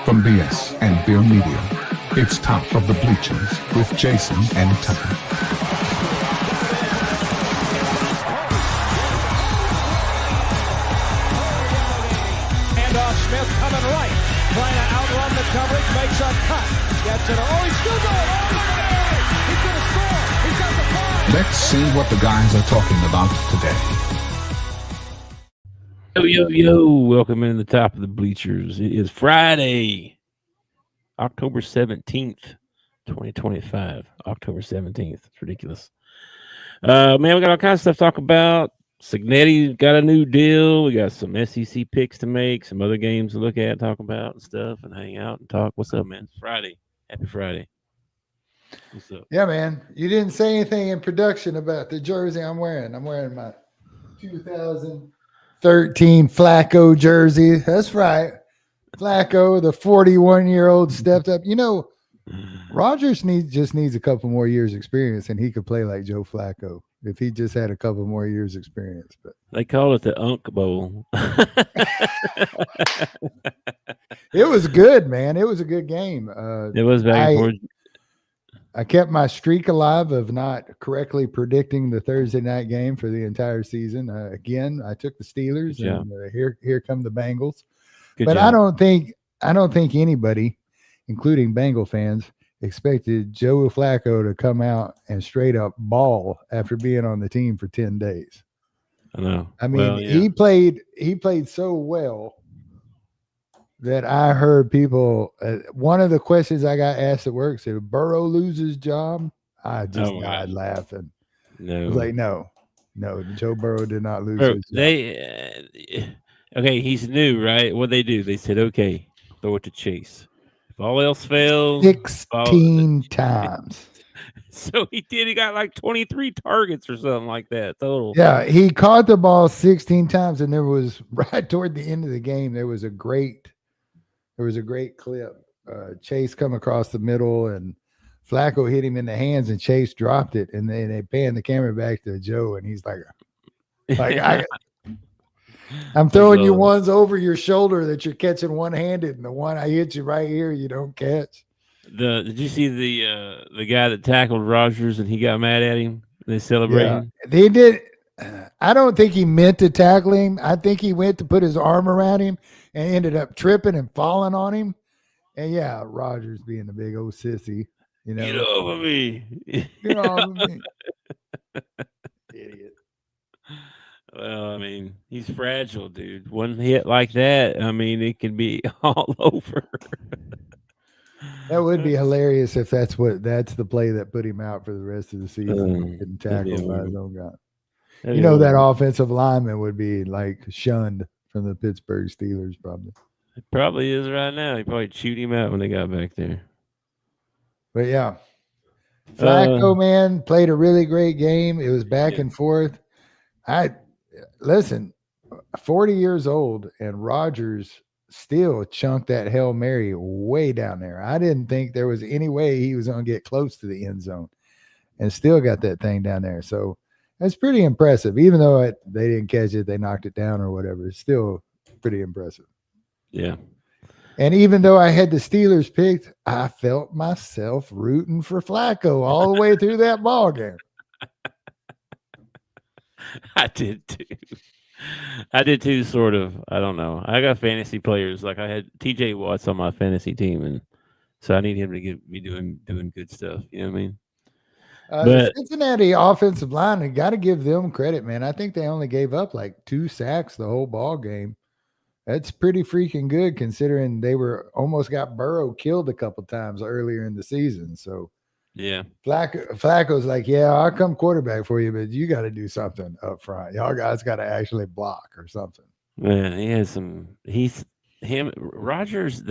From BS and Beer Media, it's Top of the Bleachers with Jason and Tucker. Smith coming right, trying to outrun the coverage, makes a cut, gets it. Oh, he's still going. Oh, he's going to score. He's got the ball. Let's see what the guys are talking about today. Yo, welcome into the Top of the Bleachers. It is Friday, October 17th, 2025. October 17th. It's ridiculous. Man, we got all kinds of stuff to talk about. Cignetti got a new deal. We got some SEC picks to make, some other games to look at, talk about and stuff, and hang out and talk. What's up, man? It's Friday. Happy Friday. What's up? Yeah, man. You didn't say anything in production about the jersey I'm wearing. I'm wearing my 2013 Flacco jersey. That's right. Flacco, the 41-year-old, stepped up. You know, Rodgers just needs a couple more years experience, and he could play like Joe Flacco if he just had a couple more years experience. But they call it the Unk Bowl. It was good, man. It was a good game. It was back and forth. I kept my streak alive of not correctly predicting the Thursday night game for the entire season. Again, I took the Steelers, and here come the Bengals. Good but job. I don't think anybody, including Bengal fans, expected Joe Flacco to come out and straight up ball after being on the team for 10 days. I know. I mean, he played so well that I heard people. One of the questions I got asked at work said, "Burrow loses job?" I just died laughing. No, I was like, no, Joe Burrow did not lose his job. Okay, he's new, right? What they do? They said, okay, throw it to Chase. If all else fails, 16 times. So he did. He got like 23 targets or something like that total. Yeah, he caught the ball 16 times, and there was right toward the end of the game. There was a great clip. Chase come across the middle, and Flacco hit him in the hands, and Chase dropped it, and then they pan the camera back to Joe, and he's like I'm throwing you ones over your shoulder that you're catching one-handed, and the one I hit you right here, you don't catch. Did you see the guy that tackled Rodgers and he got mad at him? They celebrating. Yeah, they did. I don't think he meant to tackle him. I think he went to put his arm around him and ended up tripping and falling on him. And yeah, Rodgers being the big old sissy, you know. Get over me. Get off of me. Idiot. Well, I mean, he's fragile, dude. One hit like that, I mean, it can be all over. That would be hilarious if that's the play that put him out for the rest of the season. Getting tackled by his own guy. You know, that offensive lineman would be like shunned from the Pittsburgh Steelers, probably. It probably is right now. He probably chewed him out when they got back there. But yeah, Flacco, man, played a really great game. It was back and forth. Listen, 40 years old, and Rodgers still chunked that Hail Mary way down there. I didn't think there was any way he was going to get close to the end zone, and still got that thing down there. So that's pretty impressive. Even though they didn't catch it, they knocked it down or whatever. It's still pretty impressive. Yeah. And even though I had the Steelers picked, I felt myself rooting for Flacco all the way through that ball game. I did too, sort of. I don't know. I got fantasy players. Like I had TJ Watts on my fantasy team, and so I need him to be doing good stuff. You know what I mean? The Cincinnati offensive line, I got to give them credit, man. I think they only gave up like 2 sacks the whole ball game. That's pretty freaking good considering they almost got Burrow killed a couple times earlier in the season. So yeah, Flacco's like, yeah, I'll come quarterback for you, but you got to do something up front. Y'all guys got to actually block or something. Man, he has some. Rodgers.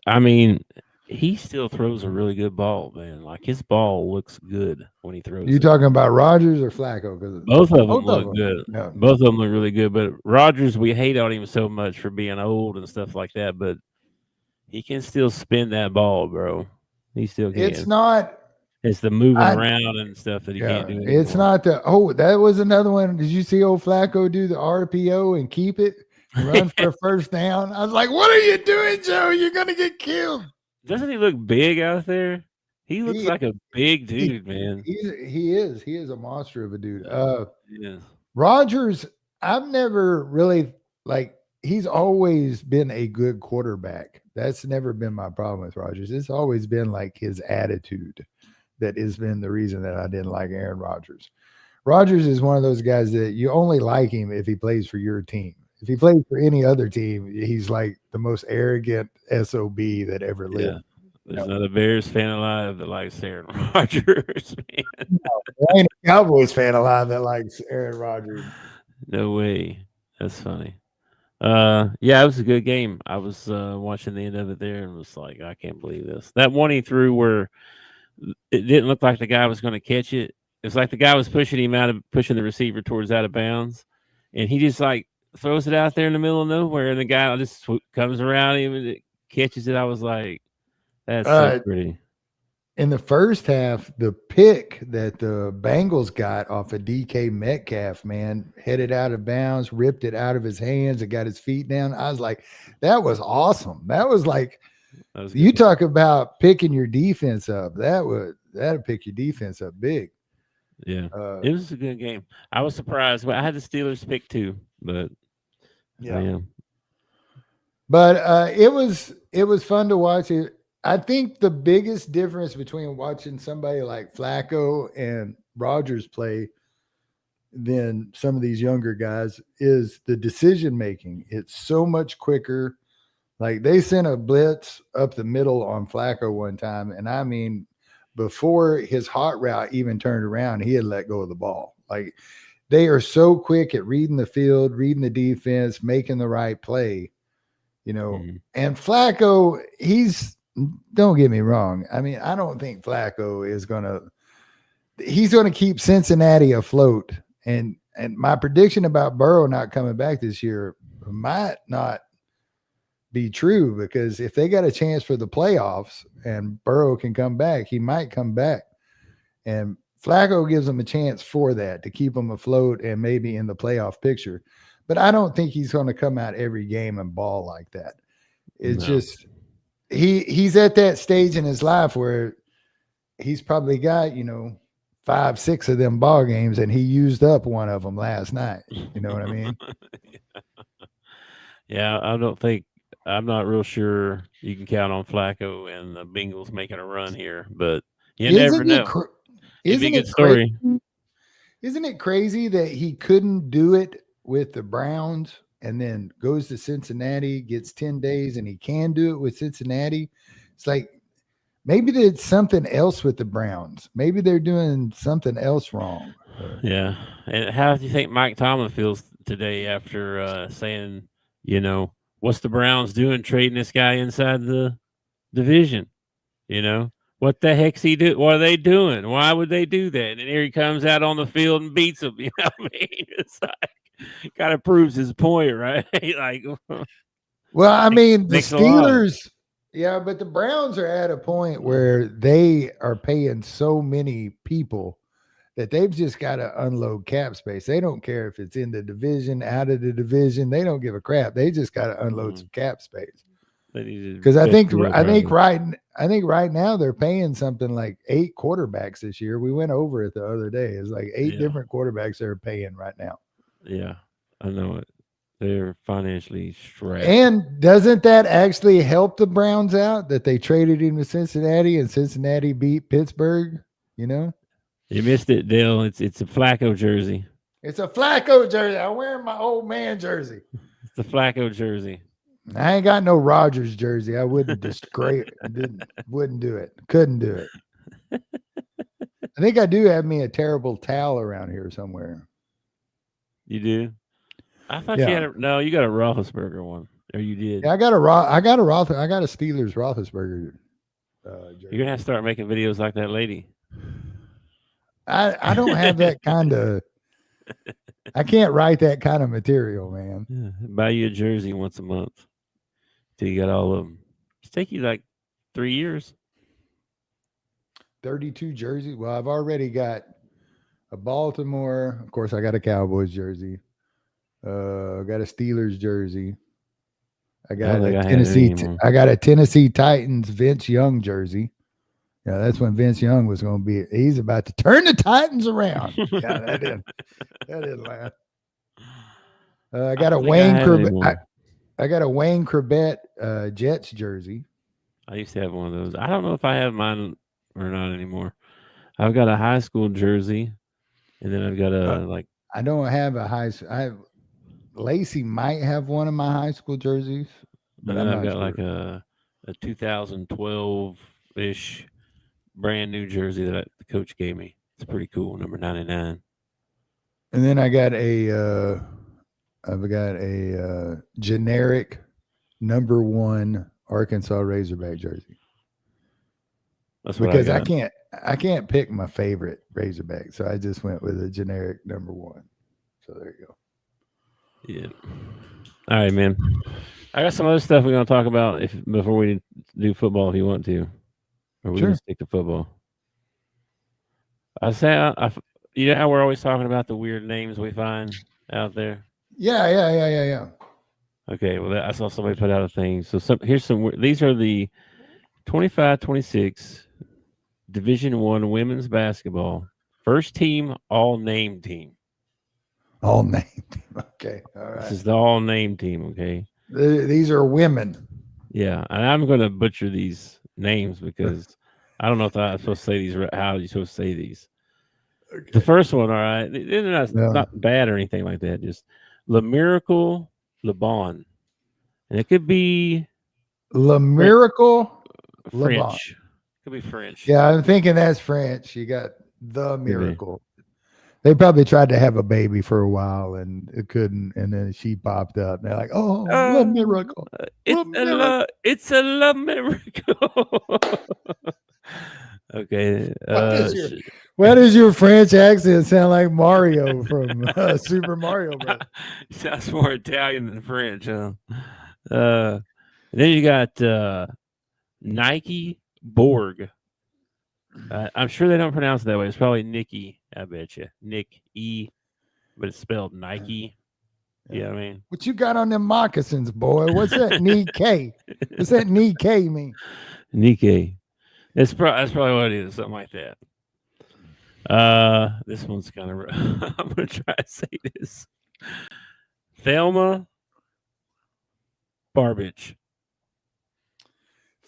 I mean, he still throws a really good ball, man. Like his ball looks good when he throws. You talking about Rodgers or Flacco? Both of them look good. Yeah. Both of them look really good. But Rodgers, we hate on him so much for being old and stuff like that. But he can still spin that ball, bro. He still can. It's not. It's the moving around and stuff that he can't do anymore. It's not that was another one. Did you see old Flacco do the RPO and keep it? run for a first down. I was like, what are you doing, Joe? You're going to get killed. Doesn't he look big out there? He looks He, like a big he, dude, man. he is a monster of a dude. Yeah. Rodgers, I've never really he's always been a good quarterback. That's never been my problem with Rodgers. It's always been like his attitude that has been the reason that I didn't like Aaron Rodgers. Rodgers is one of those guys that you only like him if he plays for your team. If he plays for any other team, he's like the most arrogant SOB that ever lived. Yeah. There's not a Bears fan alive that likes Aaron Rodgers, man. I ain't a Cowboys fan alive that likes Aaron Rodgers. No way. That's funny. Yeah, it was a good game. I was watching the end of it there and was like, I can't believe this. That one he threw where it didn't look like the guy was going to catch it. It's like the guy was pushing the receiver towards out of bounds, and he just like throws it out there in the middle of nowhere, and the guy just comes around him and it catches it. I was like, that's so pretty. In the first half, the pick that the Bengals got off of DK Metcalf, man, headed out of bounds, ripped it out of his hands and got his feet down. I was like, that was awesome. That was like, you talk about picking your defense up. That'll pick your defense up big. Yeah, it was a good game. I was surprised. I had the Steelers pick too, but yeah. But it was fun to watch it. I think the biggest difference between watching somebody like Flacco and Rodgers play than some of these younger guys is the decision making. It's so much quicker. Like they sent a blitz up the middle on Flacco one time, and I mean, before his hot route even turned around, he had let go of the ball. Like they are so quick at reading the field, reading the defense, making the right play, And Flacco, don't get me wrong. I mean, I don't think Flacco he's going to keep Cincinnati afloat. And my prediction about Burrow not coming back this year might not be true, because if they got a chance for the playoffs and Burrow can come back, he might come back. And Flacco gives them a chance for that, to keep them afloat and maybe in the playoff picture. But I don't think he's going to come out every game and ball like that. It's just he's at that stage in his life where he's probably got, 5-6 of them ball games, and he used up one of them last night. You know what I mean? Yeah, I'm not real sure you can count on Flacco and the Bengals making a run here, but you never know. It'd be a good story. Isn't it crazy that he couldn't do it with the Browns and then goes to Cincinnati, gets 10 days, and he can do it with Cincinnati? It's like maybe there's something else with the Browns. Maybe they're doing something else wrong. Yeah. And how do you think Mike Tomlin feels today after saying, what's the Browns doing trading this guy inside the division? What the heck's he do? What are they doing? Why would they do that? And here he comes out on the field and beats them. You know what I mean? It's like, kind of proves his point, right? Like, well, I mean, the Steelers, but the Browns are at a point where they are paying so many people that they've just got to unload cap space. They don't care if it's in the division, out of the division. They don't give a crap. They just got to unload some cap space. Because I think right now they're paying something like 8 quarterbacks this year. We went over it the other day. It's like 8 different quarterbacks they're paying right now. Yeah, I know it. They're financially strapped. And doesn't that actually help the Browns out that they traded him to Cincinnati and Cincinnati beat Pittsburgh? You missed it, Dale. It's a Flacco jersey. It's a Flacco jersey. I'm wearing my old man jersey. It's the Flacco jersey. I ain't got no Rodgers jersey. I wouldn't wouldn't do it. Couldn't do it. I think I do have me a terrible towel around here somewhere. You do? I thought you had you got a Roethlisberger one. Or you did. Yeah, I got a Steelers Roethlisberger jersey. You're gonna have to start making videos like that lady. I don't have that kind of I can't write that kind of material, man. Yeah, buy you a jersey once a month till you got all of them. It's take you like 3 years. 32 jerseys. Well, I've already got a Baltimore. Of course, I got a Cowboys jersey. I got a Steelers jersey. I I got don't a think I have Tennessee. any anymore. I got a Tennessee Titans Vince Young jersey. Yeah, that's when Vince Young was going to be. He's about to turn the Titans around. Yeah, that didn't laugh. I got a don't think I Wayne have Corbett. anymore. I got a Wayne Corbett Jets jersey. I used to have one of those. I don't know if I have mine or not anymore. I've got a high school jersey, and then I've got a I don't have a high. Lacey might have one of my high school jerseys, but and then I'm I've not got sure. like a 2012-ish brand new jersey that the coach gave me. It's pretty cool, number 99. And then I've got a generic number 1 Arkansas Razorback jersey. That's what Because I I got. can't pick my favorite Razorback, so I just went with a generic number 1. So there you go. Yeah. All right, man. I got some other stuff we're gonna talk about before we do football, if you want to, or we Sure. can stick to football. I say, you know how we're always talking about the weird names we find out there. Yeah. Okay, well, I saw somebody put out a thing. So here's some. These are the 25-26 Division I women's basketball first team all name team. All named. Okay. All This right. is the all name team. Okay. These are women. Yeah, and I'm going to butcher these names because I don't know if I'm supposed to say these. How are you supposed to say these? Okay. The first one, all right, they're No. not bad or anything like that. Just Le Miracle Le Bon, and it could be Le Miracle Le Bon. French. Could be French. Yeah, I'm thinking that's French. You got the be. Miracle. They probably tried to have a baby for a while and it couldn't, and then she popped up. And they're like, "Oh, Le Miracle! It's a love miracle." Okay. Why does your French accent sound like Mario from Super Mario Bros? Sounds more Italian than French, huh? Then you got Nike Borg. I'm sure they don't pronounce it that way. It's probably Nikki. I bet you Nick E, but it's spelled Nike. You know what I mean? What you got on them moccasins, boy? What's that Nikkei? What's that Nikkei mean? Nikkei. That's probably what it is. Something like that. This one's kind of. I'm gonna try to say this. Thelma Barbitch.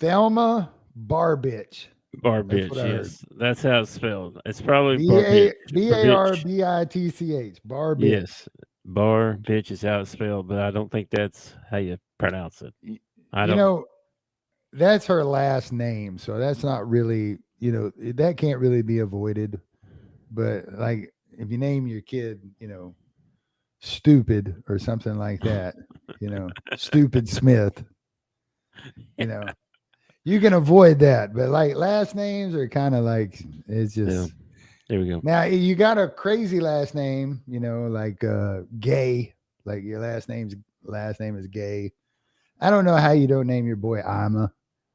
Thelma Barbitch. Barbitch, yes. That's how it's spelled. It's probably B-A-R-B-I-T-C-H. Barbitch. Barbitch. Yes. Barbitch is how it's spelled, but I don't think that's how you pronounce it. That's her last name, so that's not really, that can't really be avoided. But like if you name your kid, Stupid or something like that, Stupid Smith, you can avoid that. But like last names are kind of like, it's just. Yeah. There we go. Now you got a crazy last name, like Gay, like your last name is Gay. I don't know how you don't name your boy Ima.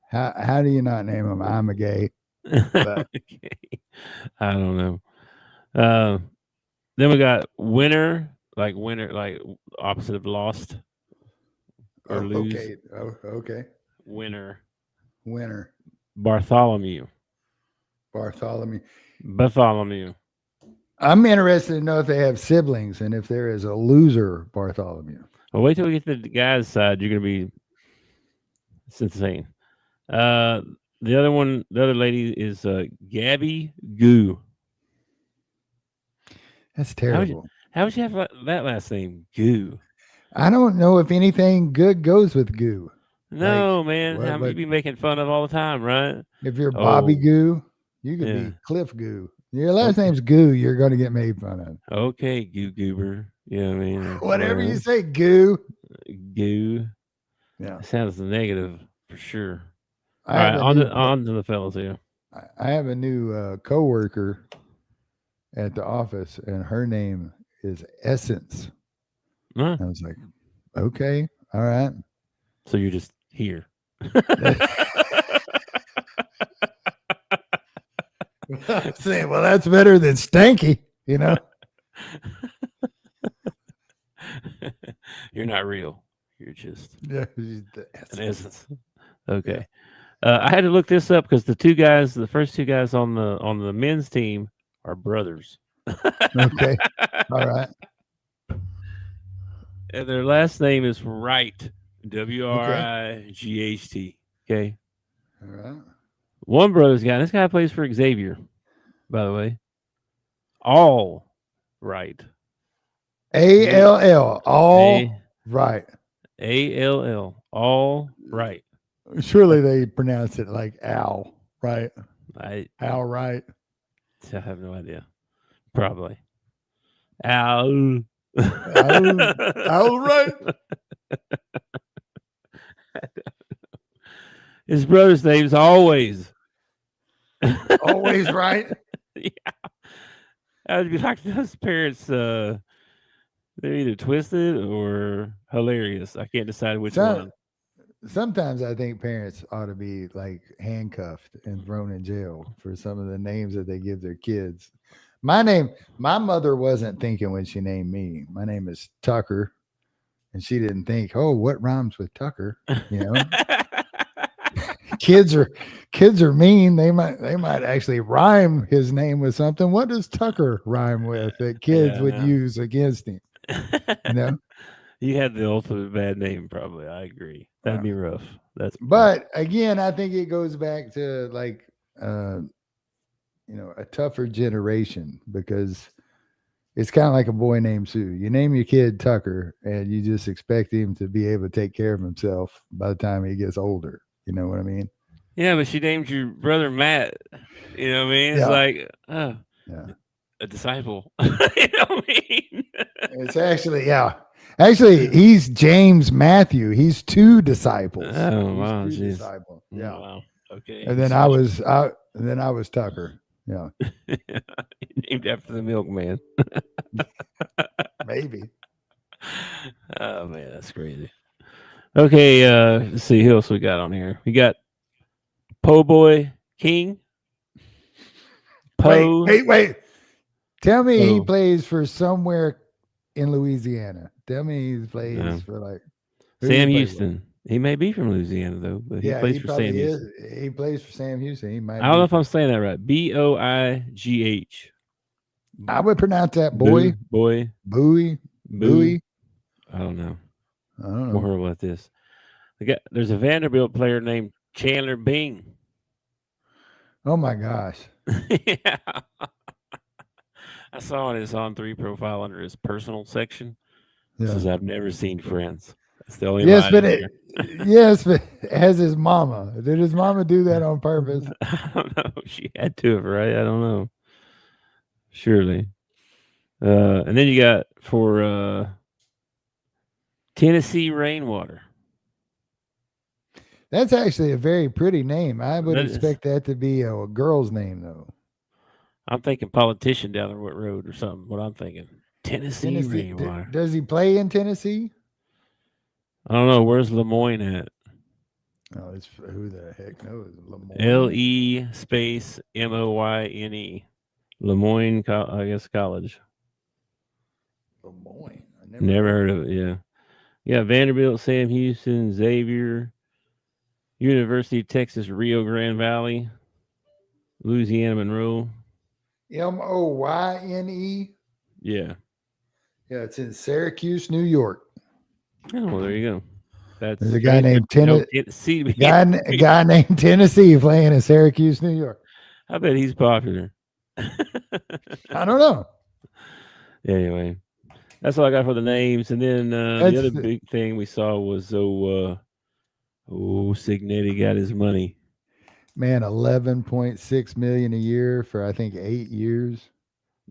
How do you not name him Ima Gay? But, Okay. I don't know. Then we got winner, like opposite of lost or lose. Okay. Oh, okay. Winner. Bartholomew. Bartholomew. I'm interested to know if they have siblings and if there is a loser Bartholomew. Well, wait till we get to the guy's side. You're gonna be. It's insane. The other lady is Gabby Goo. That's terrible. How would you have that last name, Goo? I don't know if anything good goes with Goo. No, man. You'd be making fun of all the time, right? If you're Bobby Goo, you could be Cliff Goo. Your last name's Goo, you're going to get made fun of. Okay, Goo Goober. You know what I mean? Whatever you say, Goo. Goo. Yeah. Sounds negative for sure. All right, on to the fellas here. I have a new coworker at the office, and her name is Essence. Huh? I was like, okay, all right. So you're just here. Saying, well, that's better than Stanky, You're not real. You're just Yeah, an essence. Okay. I had to look this up because the first two guys on the men's team are brothers. Okay. All right. And their last name is Wright. Wright. Okay. All right. One brother's guy. This guy plays for Xavier, by the way. All right. ALL. All right. ALL. All right. Surely they pronounce it like Al, right? I Al, right? have no idea. Probably. Al. Al, right? His brother's name's always. Always right. Yeah. I would be like those parents. They're either twisted or hilarious. I can't decide which one. Sometimes I think parents ought to be like handcuffed and thrown in jail for some of the names that they give their kids. My mother wasn't thinking when she named me. My name is Tucker, and she didn't think, oh, what rhymes with Tucker? You know, kids are mean. They might actually rhyme his name with something. What does Tucker rhyme with that kids would use against him? You know. You had the ultimate bad name, probably. I agree. That'd be rough. But again, I think it goes back to like, a tougher generation, because it's kind of like a boy named Sue. You name your kid Tucker, and you just expect him to be able to take care of himself by the time he gets older. You know what I mean? Yeah, but she named your brother Matt. You know what I mean? It's like, a disciple. You know what I mean? It's actually, Actually, he's James Matthew. He's two disciples. Oh, wow. Two disciples. Yeah. Oh, wow. Okay. And then I was Tucker. Yeah. Named after the milkman. Maybe. Oh man, that's crazy. Okay, let's see who else we got on here. We got Po Boy King. Poe. Wait. Tell me he plays for somewhere in Louisiana. Tell me he plays for like Sam Houston. He may be from Louisiana though, but he plays for Sam Houston. He plays for Sam Houston. He might. I don't know if I'm saying that right. Boigh. I would pronounce that boy. Bowie. I don't know. I'm horrible at this. There's a Vanderbilt player named Chandler Bing. Oh my gosh. Yeah. I saw on his On3 profile under his personal section. It says, I've never seen friends. That's the only yes, but as his mama. Did his mama do that on purpose? I don't know. She had to have, right? I don't know. Surely. And then you got for Tennessee Rainwater. That's actually a very pretty name. I would expect that to be a girl's name, though. I'm thinking politician down the road or something. What I'm thinking. Tennessee Rainwater. Does he play in Tennessee? I don't know. Where's Lemoyne at? Oh, it's who the heck knows? Lemoyne. LE space MOYNE. Lemoyne, I guess, college. Lemoyne. I never heard of it. Yeah. Yeah. Vanderbilt, Sam Houston, Xavier, University of Texas, Rio Grande Valley, Louisiana Monroe. MOYNE. Yeah. Yeah, it's in Syracuse, New York. Oh, well, there you go. There's a guy named Tennessee. A guy named Tennessee playing in Syracuse, New York. I bet he's popular. I don't know. Anyway, that's all I got for the names. And then the other big thing we saw was Cignetti got his money. Man, $11.6 million a year for I think 8 years.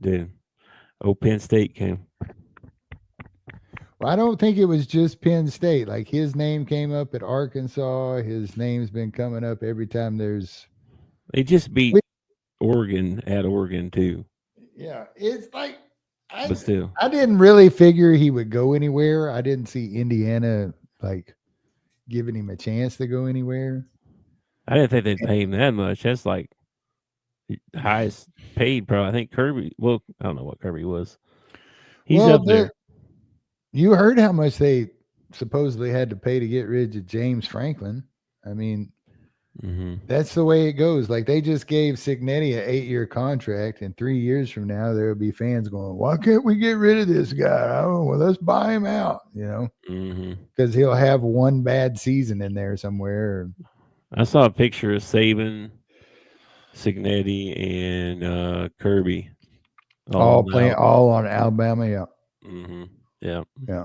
Dude, Penn State came. Well, I don't think it was just Penn State. Like his name came up at Arkansas. His name's been coming up every time there's. They just beat Oregon at Oregon too. Yeah, it's like but still, I didn't really figure he would go anywhere. I didn't see Indiana like giving him a chance to go anywhere. I didn't think they'd pay him that much. That's like the highest paid, probably. I think Kirby. Well, I don't know what Kirby was. He's up there. You heard how much they supposedly had to pay to get rid of James Franklin. I mean, Mm-hmm. that's the way it goes. Like they just gave Cignetti an 8-year contract, and 3 years from now there will be fans going, "Why can't we get rid of this guy? Oh, well, let's buy him out." Because he'll have one bad season in there somewhere. I saw a picture of Saban, Cignetti, and Kirby All playing all on Alabama. Yeah, Mm-hmm. Yeah. yeah.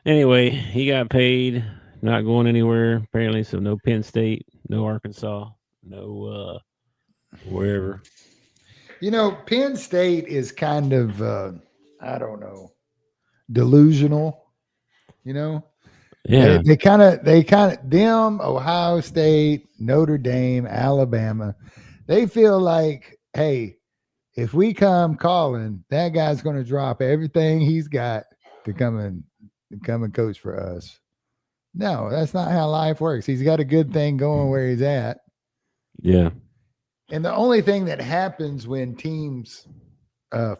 Anyway, he got paid, not going anywhere apparently. So no Penn State, no Arkansas, no wherever. Penn State is kind of I don't know, delusional. Yeah. They kind of them, Ohio State, Notre Dame, Alabama. They feel like, hey, if we come calling, that guy's going to drop everything he's got to come and coach for us. No, that's not how life works. He's got a good thing going where he's at. Yeah. And the only thing that happens when teams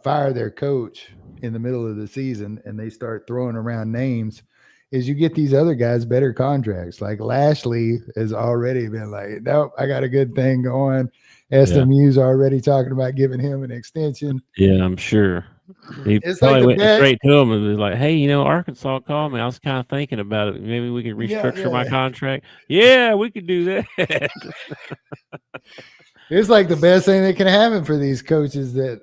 fire their coach in the middle of the season and they start throwing around names is you get these other guys better contracts. Like Lashley has already been like, nope, I got a good thing going. SMU's already talking about giving him an extension. Yeah, I'm sure. He probably went straight to him and was like, hey, Arkansas called me. I was kind of thinking about it. Maybe we could restructure my contract. Yeah, we could do that. It's like the best thing that can happen for these coaches that,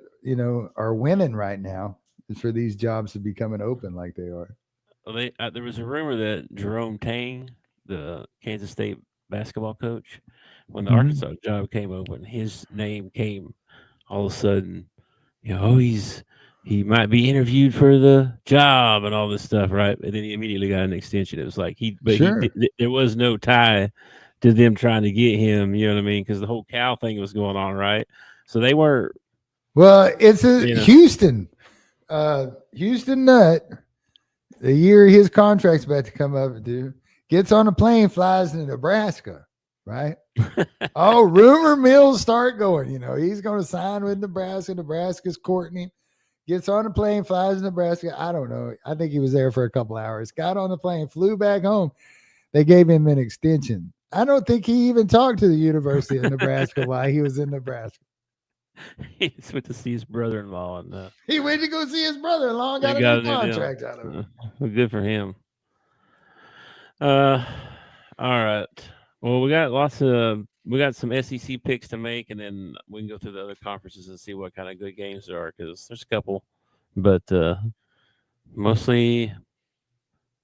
are winning right now is for these jobs to be coming open like they are. Well, there was a rumor that Jerome Tang, the Kansas State basketball coach, when the Arkansas job came open, his name came all of a sudden. He might be interviewed for the job and all this stuff, right? And then he immediately got an extension. It was like there was no tie to them trying to get him. You know what I mean? Because the whole Cal thing was going on, right? So they were. Well, it's Houston. Houston Nutt, the year his contract's about to come up, dude, gets on a plane, flies to Nebraska, right? Oh, rumor mills start going. He's going to sign with Nebraska. Nebraska's courting him. Gets on a plane, flies to Nebraska. I don't know. I think he was there for a couple hours. Got on the plane, flew back home. They gave him an extension. I don't think he even talked to the University of Nebraska while he was in Nebraska. He went to see his brother-in-law, and he went to go see his brother-in-law and got a new contract out of him. Good for him. All right. Well, we got some SEC picks to make, and then we can go through the other conferences and see what kind of good games there are, because there's a couple, but mostly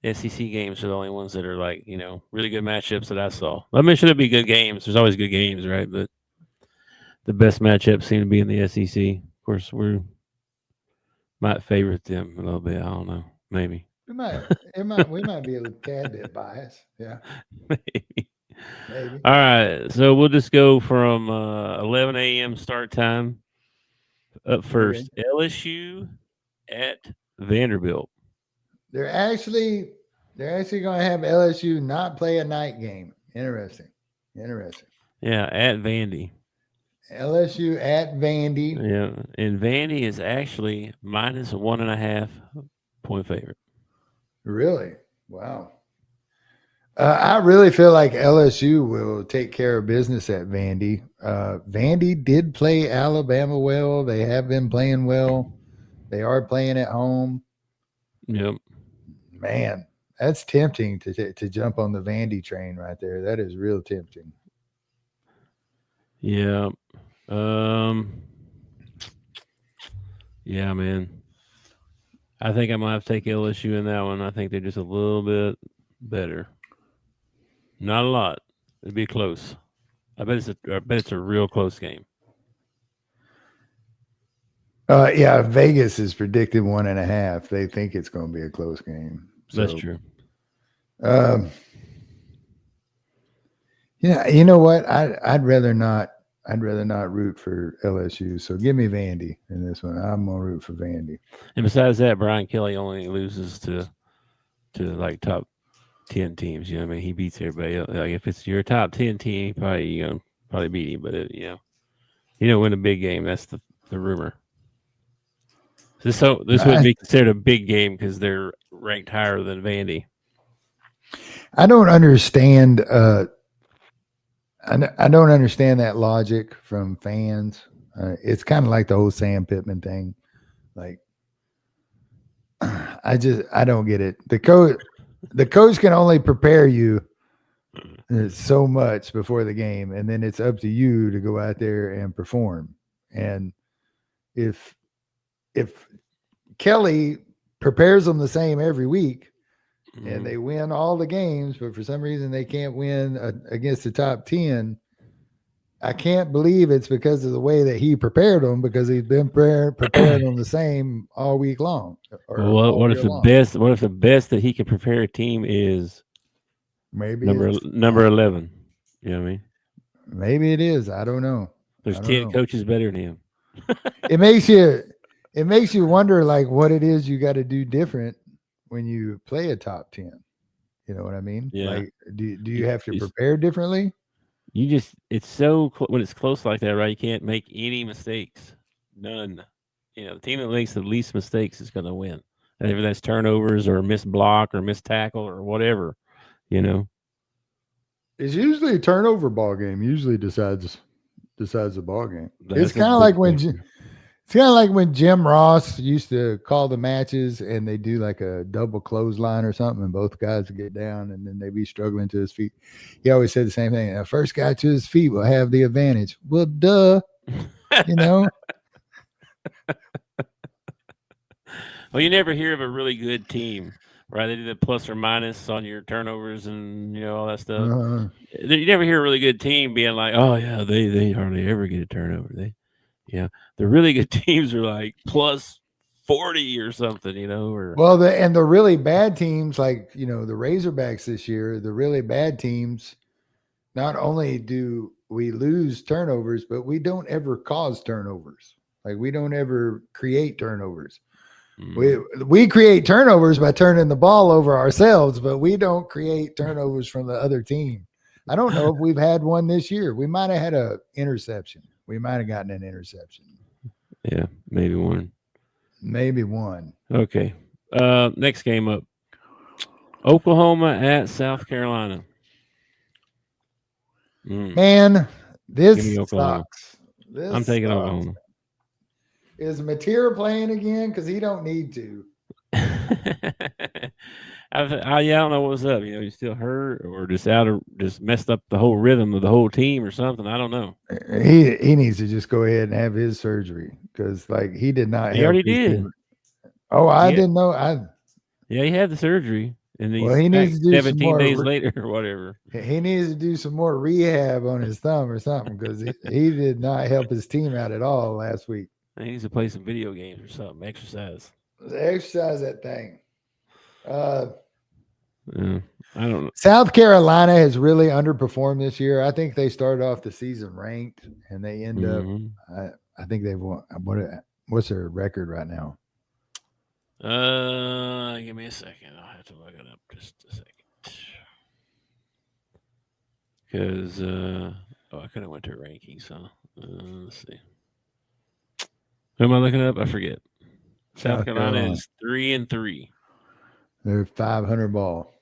SEC games are the only ones that are like, really good matchups that I saw. I mean, should it be good games? There's always good games, right? But the best matchups seem to be in the SEC. Of course, we might favorite them a little bit. I don't know. Maybe. We might be a tad bit biased. Yeah. Maybe. All right. So we'll just go from 11 a.m. start time. Up first, okay. LSU at Vanderbilt. They're actually going to have LSU not play a night game. Interesting. Yeah, at Vandy. LSU at Vandy. Yeah, and Vandy is actually minus 1.5 point favorite. Really? Wow. I really feel like LSU will take care of business at Vandy. Vandy did play Alabama well. They have been playing well. They are playing at home. Yep. Man, that's tempting to jump on the Vandy train right there. That is real tempting. Yeah. Yeah, man. I think I'm going to have to take LSU in that one. I think they're just a little bit better. Not a lot. It'd be close. I bet it's a real close game. Yeah, Vegas is predicted 1.5. They think it's going to be a close game. So, that's true. You know what? I'd rather not root for LSU. So give me Vandy in this one. I'm gonna root for Vandy. And besides that, Brian Kelly only loses to like top 10 teams. You know what I mean? He beats everybody. Like if it's your top 10 team, probably beat him. But win a big game. That's the rumor. So this would be considered a big game because they're ranked higher than Vandy. I don't understand. I don't understand that logic from fans. It's kind of like the whole Sam Pittman thing. Like, I don't get it. The coach can only prepare you so much before the game, and then it's up to you to go out there and perform. And if Kelly prepares them the same every week, and they win all the games, but for some reason they can't win against the top 10, I can't believe it's because of the way that he prepared them, because he's been preparing them the same all week long. What if the best that he can prepare a team is maybe number 11? You know what I mean? Maybe it is. I don't know. There's 10 coaches better than him. It makes you wonder, like, what it is you got to do different when you play a top 10. You know what I mean? Yeah. Like, do you have to prepare differently? It's so when it's close like that, right? You can't make any mistakes. None. The team that makes the least mistakes is going to win. And if that's turnovers or missed block or missed tackle or whatever, It's usually a turnover ball game. Usually decides the ball game. It's kind of like when Jim Ross used to call the matches and they do like a double clothesline or something, and both guys would get down and then they'd be struggling to his feet. He always said the same thing. The first guy to his feet will have the advantage. Well, duh. Well, you never hear of a really good team, right? They do the plus or minus on your turnovers and all that stuff. You never hear a really good team being like, "Oh yeah, they hardly ever get a turnover." The really good teams are like plus 40 or something, Or the really bad teams, like the Razorbacks this year, the really bad teams, not only do we lose turnovers, but we don't ever cause turnovers. Like, we don't ever create turnovers. We create turnovers by turning the ball over ourselves, but we don't create turnovers from the other team. I don't know if we've had one this year. We might have had an interception. We might have gotten an interception. Yeah, maybe one. Okay. Next game up. Oklahoma at South Carolina. Man, this sucks. I'm taking Oklahoma. Is Matera playing again? Because he don't need to. I don't know what's up. He's still hurt or just messed up the whole rhythm of the whole team or something. I don't know. He needs to just go ahead and have his surgery, because he did not. He already did. Team. Oh, I didn't know. Yeah, he had the surgery, and he needs to do 17 days later or whatever. He needs to do some more rehab on his thumb or something, because he did not help his team out at all last week. He needs to play some video games or something. Exercise that thing. I don't know. South Carolina has really underperformed this year. I think they started off the season ranked, and they end up. I think they've won. What's their record right now? Give me a second. I'll have to look it up just a second. Because I could have went to rankings. So let's see. Who am I looking up? I forget. South Carolina is 3-3. They're 500 ball.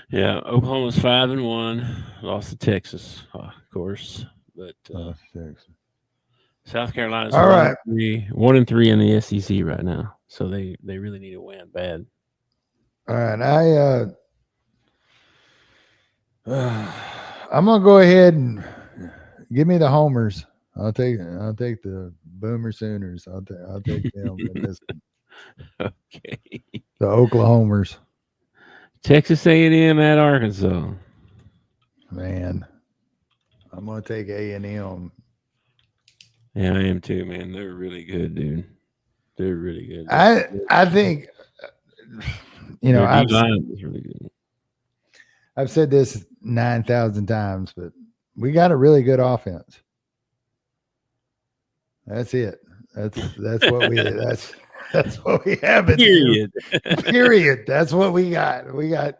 Yeah, Oklahoma's 5-1. Lost to Texas, of course, but South Carolina's 1-3 in the SEC right now. So they really need to win bad. All right, I'm gonna go ahead and give me the homers. I'll take the Boomer Sooners. I'll take them in this one. Okay. The Oklahomers. Texas A&M at Arkansas. Man, I'm gonna take A&M. Yeah, I am too, man. They're really good, dude. They're really good. I think I've said this 9,000 times, but we got a really good offense. That's it. That's what we that's what we have. Period. That's what we got. We got,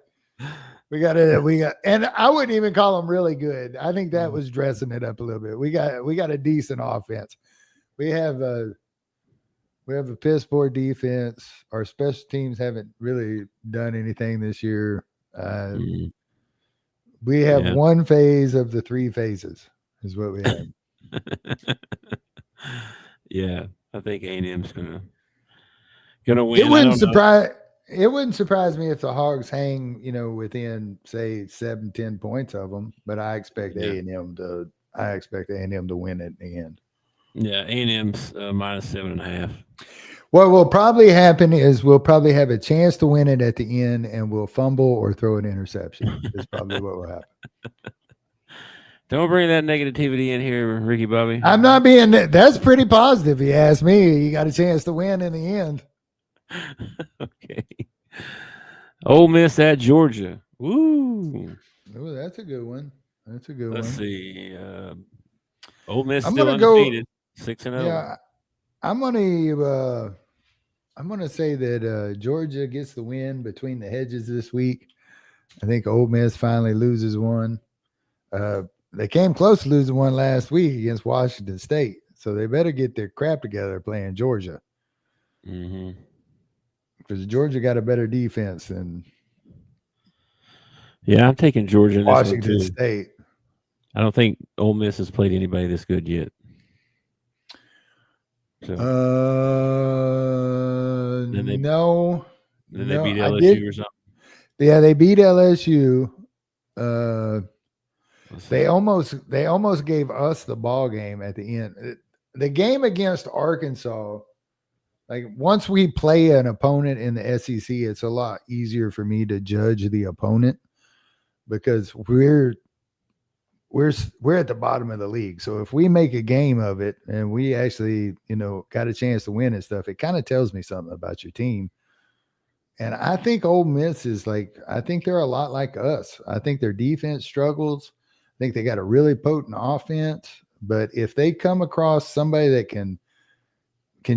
and I wouldn't even call them really good. I think that was dressing it up a little bit. We got a decent offense. We have a piss poor defense. Our special teams haven't really done anything this year. We have Yeah. one phase of the 3 phases is what we have. Yeah, I think A&M's gonna win. It I wouldn't don't know. surprise. It wouldn't surprise me if the Hogs hang, within say 7-10 points of them. But I expect Yeah. A&M to. I expect A&M to win it in the end. Yeah, A&M's -7.5. What will probably happen is we'll probably have a chance to win it at the end, and we'll fumble or throw an interception. Is probably what will happen. Don't bring that negativity in here, Ricky Bobby. I'm not being. That's pretty positive. You ask me. You got a chance to win in the end. Okay. Ole Miss at Georgia. Woo. Oh, that's a good one. That's a good Let's one. see. Ole Miss I'm still gonna go. undefeated, 6-0. Yeah, I'm gonna say that Georgia gets the win between the hedges this week. I think Ole Miss finally loses one. They came close to losing one last week against Washington State, so they better get their crap together playing Georgia. Mm-hmm. Because Georgia got a better defense than Yeah, I'm taking Georgia in this one Washington too. State. I don't think Ole Miss has played anybody this good yet. So Then they beat LSU or something. Yeah, they beat LSU. They almost gave us the ball game at the end. The game against Arkansas, like once we play an opponent in the SEC, it's a lot easier for me to judge the opponent because we're at the bottom of the league. So if we make a game of it and we actually, got a chance to win and stuff, it kind of tells me something about your team. And I think Ole Miss I think they're a lot like us. I think their defense struggles. I think they got a really potent offense. But if they come across somebody that can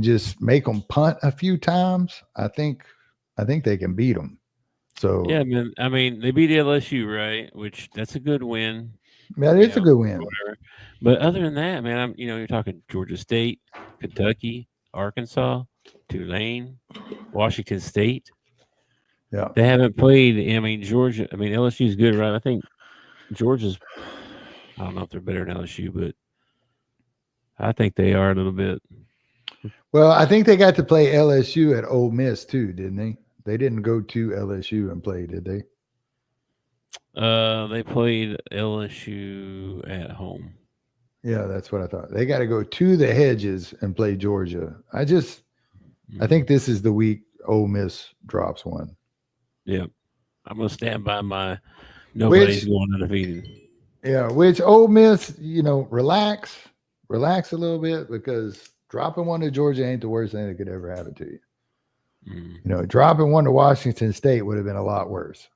just make them punt a few times, I think they can beat them. So yeah, man. I mean, they beat LSU, right? Which that's a good win. That is a good win. Whatever. But other than that, man, you're talking Georgia State, Kentucky, Arkansas, Tulane, Washington State. Yeah. They haven't played. Georgia. LSU is good, right? I think Georgia's. I don't know if they're better than LSU, but I think they are a little bit. Well, I think they got to play LSU at Ole Miss too, didn't they? They didn't go to LSU and play, did they? They played LSU at home. Yeah, that's what I thought. They got to go to the hedges and play Georgia. I think this is the week Ole Miss drops one. Yeah, I'm gonna stand by my nobody's going undefeated. Yeah, which Ole Miss, relax a little bit because dropping one to Georgia ain't the worst thing that could ever happen to you. Dropping one to Washington State would have been a lot worse.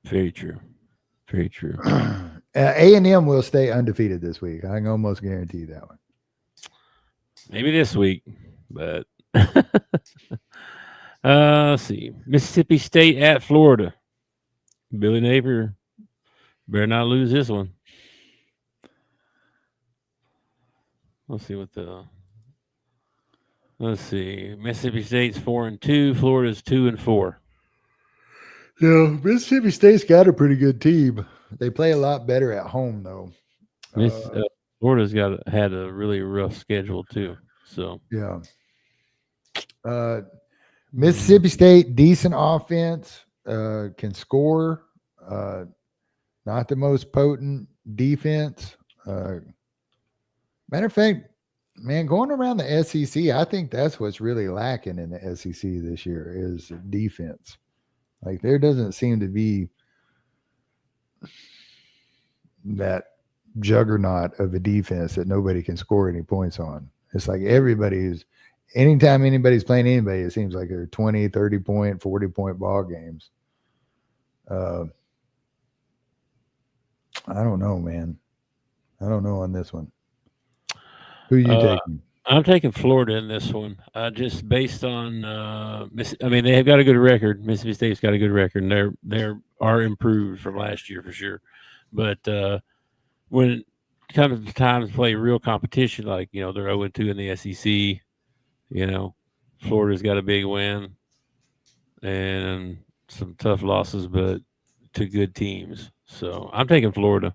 Very true. Very true. A&M will stay undefeated this week. I can almost guarantee that one. Maybe this week, but let's see. Mississippi State at Florida. Billy Napier better not lose this one. Let's see. Mississippi State's 4-2. Florida's 2-4. Yeah, Mississippi State's got a pretty good team. They play a lot better at home, though. Florida's had a really rough schedule too. So yeah. Mississippi State, decent offense, can score. Not the most potent defense. Matter of fact, man, going around the SEC, I think that's what's really lacking in the SEC this year is defense. Like there doesn't seem to be that juggernaut of a defense that nobody can score any points on. It's like anytime anybody's playing anybody, it seems like they're 20, 30 point, 40 point ball games. I don't know, man. I don't know on this one. Who are you taking? I'm taking Florida in this one. Just based on, they have got a good record. Mississippi State's got a good record, and they are improved from last year for sure. But when it comes to time to play real competition, like they're 0-2 in the SEC, Florida's got a big win, and some tough losses, but to good teams. So I'm taking Florida.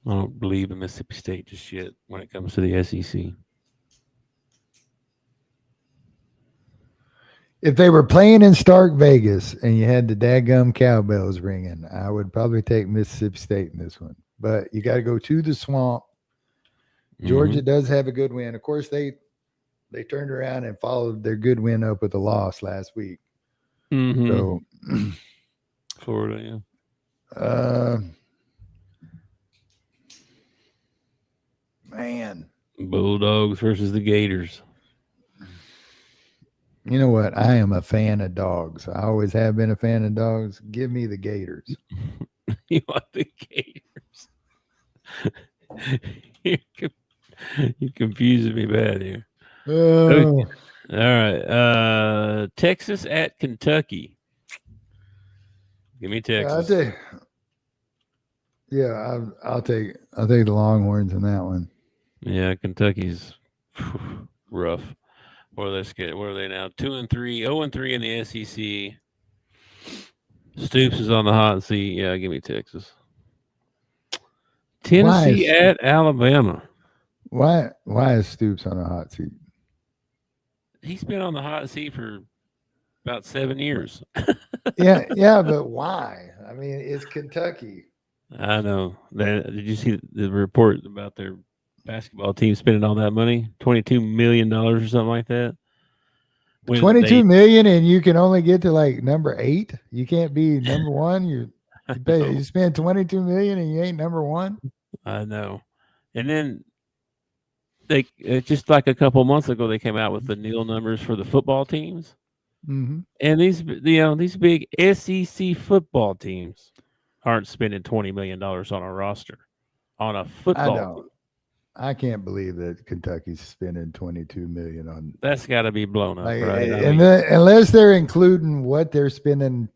I don't believe in Mississippi State just yet when it comes to the SEC. If they were playing in Stark Vegas and you had the dadgum cowbells ringing, I would probably take Mississippi State in this one. But you got to go to the swamp. Georgia does have a good win. Of course, they turned around and followed their good win up with a loss last week. Mm-hmm. So Florida, yeah. Man. Bulldogs versus the Gators. You know what? I am a fan of dogs. I always have been a fan of dogs. Give me the Gators. You want the Gators? You're confusing me bad here. Okay. All right. Texas at Kentucky. Give me Texas. I'll take the Longhorns in that one. Yeah, Kentucky's rough. What are they now? 2-3, 0-3 in the SEC. Stoops is on the hot seat. Yeah, give me Texas. Tennessee at Alabama. Why is Stoops on the hot seat? He's been on the hot seat for about 7 years. yeah, but why? I mean, it's Kentucky. I know. Did you see the report about their basketball team spending all that money? $22 million or something like that? $22 million, and you can only get to like number 8? You can't be number 1? You spend $22 million and you ain't number 1? I know. And then they just like a couple months ago, they came out with the NIL numbers for the football teams. Mm-hmm. And these big SEC football teams aren't spending $20 million on a roster on a football team. I can't believe that Kentucky's spending $22 million on. That's got to be blown up, right? Unless they're including what they're spending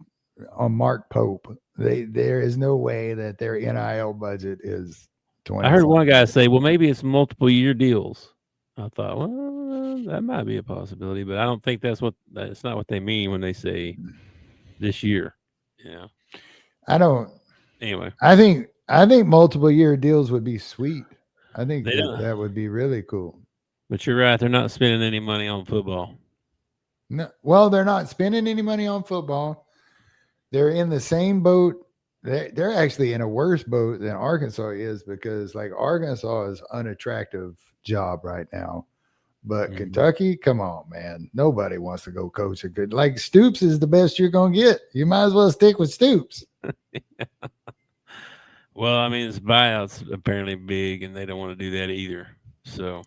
on Mark Pope, there is no way that their NIL budget is 20. I heard one guy say, "Well, maybe it's multiple year deals." I thought, well, that might be a possibility, but I don't think that's not what they mean when they say this year. Yeah, I don't. Anyway, I think multiple year deals would be sweet. I think that would be really cool. But you're right; they're not spending any money on football. No, well, they're not spending any money on football. They're in the same boat. They're actually in a worse boat than Arkansas is, because like Arkansas is unattractive job right now. But Kentucky, come on, man. Nobody wants to go coach a good. Like Stoops is the best you're going to get. You might as well stick with Stoops. Yeah. Well, I mean, his buyout's apparently big, and they don't want to do that either. So,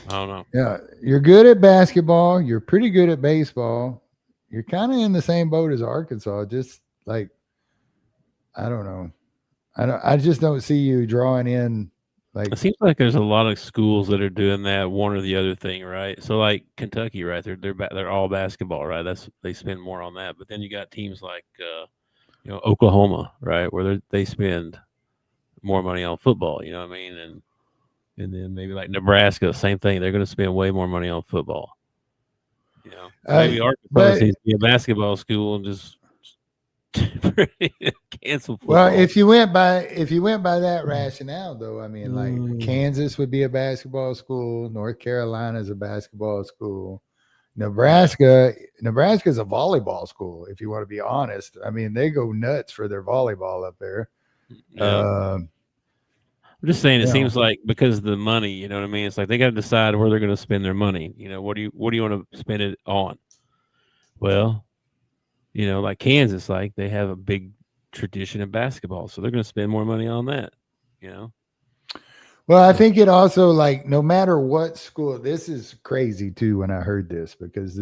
I don't know. Yeah, you're good at basketball. You're pretty good at baseball. You're kind of in the same boat as Arkansas. Just like, I don't know. I just don't see you drawing in. Like, it seems like there's a lot of schools that are doing that one or the other thing, right? So, like Kentucky, right? They're all basketball, right? They spend more on that. But then you got teams like Oklahoma, right, where they spend more money on football. You know what I mean? And then maybe like Nebraska, same thing. They're going to spend way more money on football. You know, maybe Arkansas needs to be a basketball school and just cancel football. Well, if you went by that rationale, though, I mean, like Kansas would be a basketball school. North Carolina is a basketball school. Nebraska is a volleyball school, if you want to be honest. I mean, they go nuts for their volleyball up there. Yeah. I'm just saying, it seems like because of the money, you know what I mean? It's like they got to decide where they're going to spend their money. You know, what do you want to spend it on? Well, you know, like Kansas, like they have a big tradition in basketball, so they're going to spend more money on that, you know? Well, I think it also, like, no matter what school, this is crazy too when I heard this, because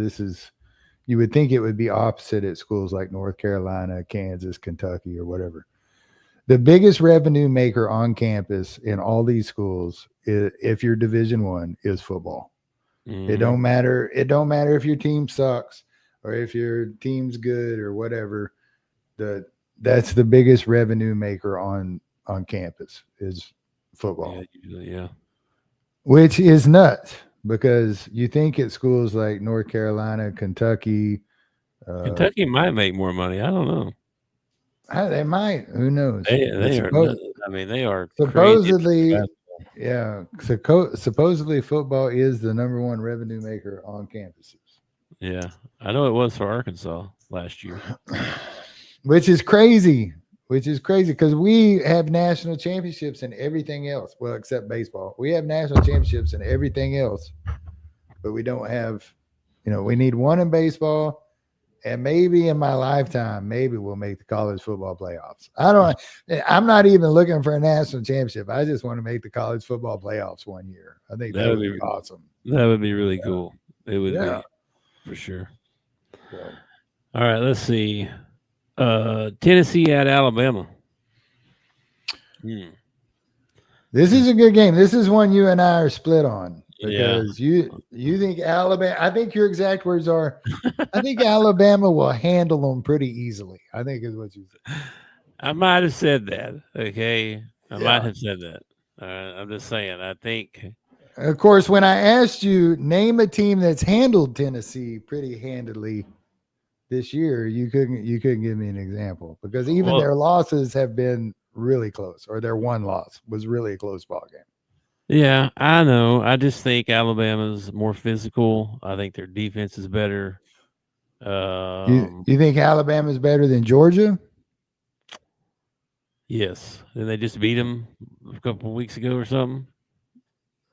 you would think it would be opposite at schools like North Carolina, Kansas, Kentucky, or whatever. The biggest revenue maker on campus in all these schools, if you're Division I, is football. Mm-hmm. It don't matter if your team sucks or if your team's good or whatever. That's the biggest revenue maker on campus is football. Yeah. Which is nuts, because you think at schools like North Carolina, Kentucky, Kentucky might make more money. I don't know. they might. Who knows? They are. I mean, they are crazy. Supposedly, yeah. Supposedly, football is the number one revenue maker on campuses. Yeah, I know it was for Arkansas last year, which is crazy. Because we have national championships and everything else. Well, except baseball, we have national championships and everything else, but we don't have. We need one in baseball. And maybe in my lifetime, maybe we'll make the college football playoffs. I'm not even looking for a national championship. I just want to make the college football playoffs one year. I think that would be awesome. That would be really cool. It would be for sure. Yeah. All right, let's see. Tennessee at Alabama. This is a good game. This is one you and I are split on. Because you think Alabama, I think your exact words are, I think Alabama will handle them pretty easily. I think is what you said. I might have said that. Okay. I might have said that. I'm just saying, I think. Of course, when I asked you, name a team that's handled Tennessee pretty handily this year, you couldn't give me an example because even their losses have been really close, or their one loss was really a close ball game. Yeah, I know. I just think Alabama's more physical. I think their defense is better. You think Alabama's better than Georgia? Yes. Did they just beat them a couple of weeks ago or something?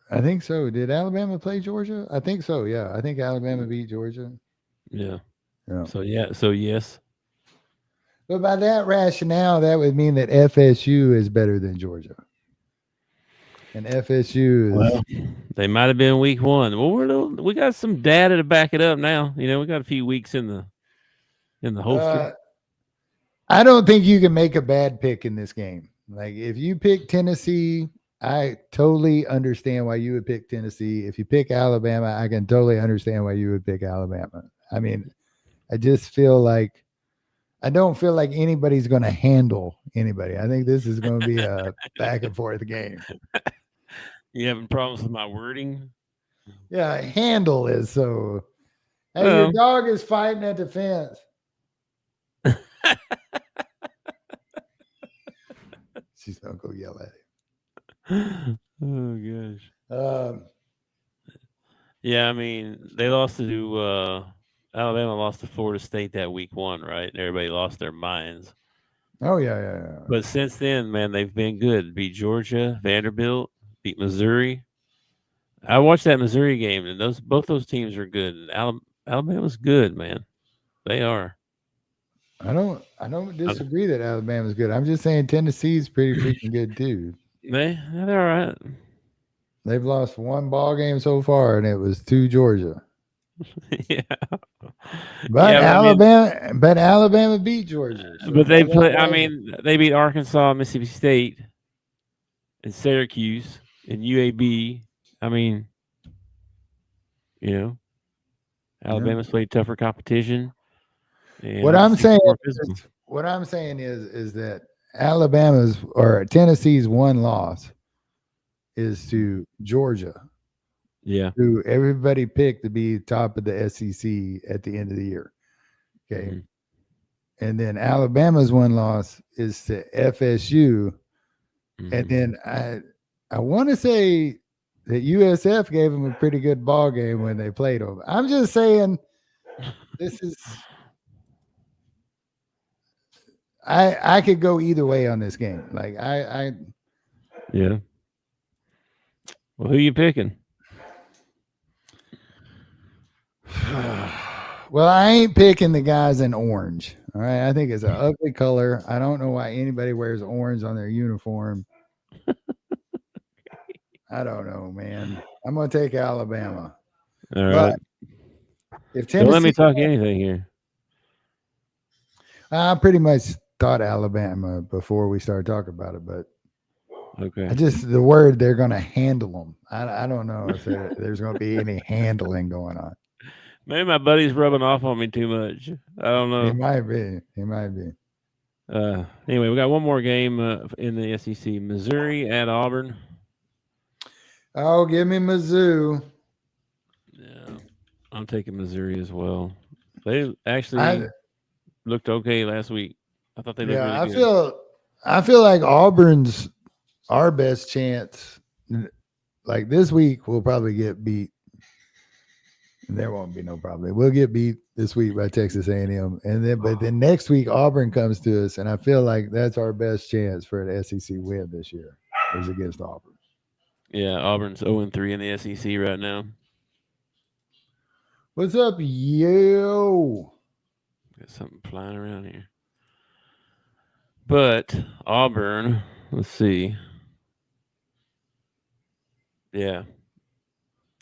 I think so. Did Alabama play Georgia? I think so, yeah. I think Alabama beat Georgia. Yeah. So, yes. But by that rationale, that would mean that FSU is better than Georgia. And FSU is they might have been week one. Well, we got some data to back it up now. We got a few weeks in the holster. I don't think you can make a bad pick in this game. Like if you pick Tennessee, I totally understand why you would pick Tennessee. If you pick Alabama, I can totally understand why you would pick Alabama. I mean, I just feel like I don't feel like anybody's going to handle anybody. I think this is going to be a back and forth game. You having problems with my wording? Yeah, handle is so. Hey, your dog is fighting at the fence. She's going to go yell at him. Oh, gosh. Yeah, I mean, they lost to Alabama lost to Florida State that week one, right? Everybody lost their minds. Oh, yeah. But since then, man, they've been good. Beat Georgia, Vanderbilt, beat Missouri. I watched that Missouri game, and both those teams are good. Alabama's good, man. They are. I don't disagree that Alabama's good. I'm just saying Tennessee's pretty freaking good too. They're all right. They've lost one ball game so far, and it was to Georgia. Yeah. But Alabama beat Georgia. So but they play. I mean, they beat Arkansas, Mississippi State, and Syracuse, and UAB. I mean, Alabama's played tougher competition. What I'm saying is that Alabama's or Tennessee's one loss is to Georgia. Yeah. Who everybody picked to be top of the SEC at the end of the year. Okay. Mm-hmm. And then Alabama's one loss is to FSU. Mm-hmm. And then I want to say that USF gave them a pretty good ball game when they played them. I'm just saying this is I could go either way on this game. Like Yeah. Well, who you picking? Well, I ain't picking the guys in orange. All right. I think it's an ugly color. I don't know why anybody wears orange on their uniform. I don't know, man. I'm going to take Alabama. All right. If Tennessee, don't let me talk anything here. I pretty much thought Alabama before we started talking about it, but okay. The word they're going to handle them. I don't know if there's going to be any handling going on. Maybe my buddy's rubbing off on me too much. I don't know. He might be. Anyway, we got one more game in the SEC. Missouri at Auburn. Oh, give me Mizzou. I'm taking Missouri as well. They actually I looked okay last week. I thought they looked really yeah, good. I feel like Auburn's our best chance. Like this week, we'll probably get beat. There won't be no problem. We'll get beat this week by Texas A&M, but then next week Auburn comes to us, and I feel like that's our best chance for an SEC win this year is against Auburn. Yeah, Auburn's 0-3 in the SEC right now. What's up, yo? Got something flying around here. But Auburn, let's see. Yeah,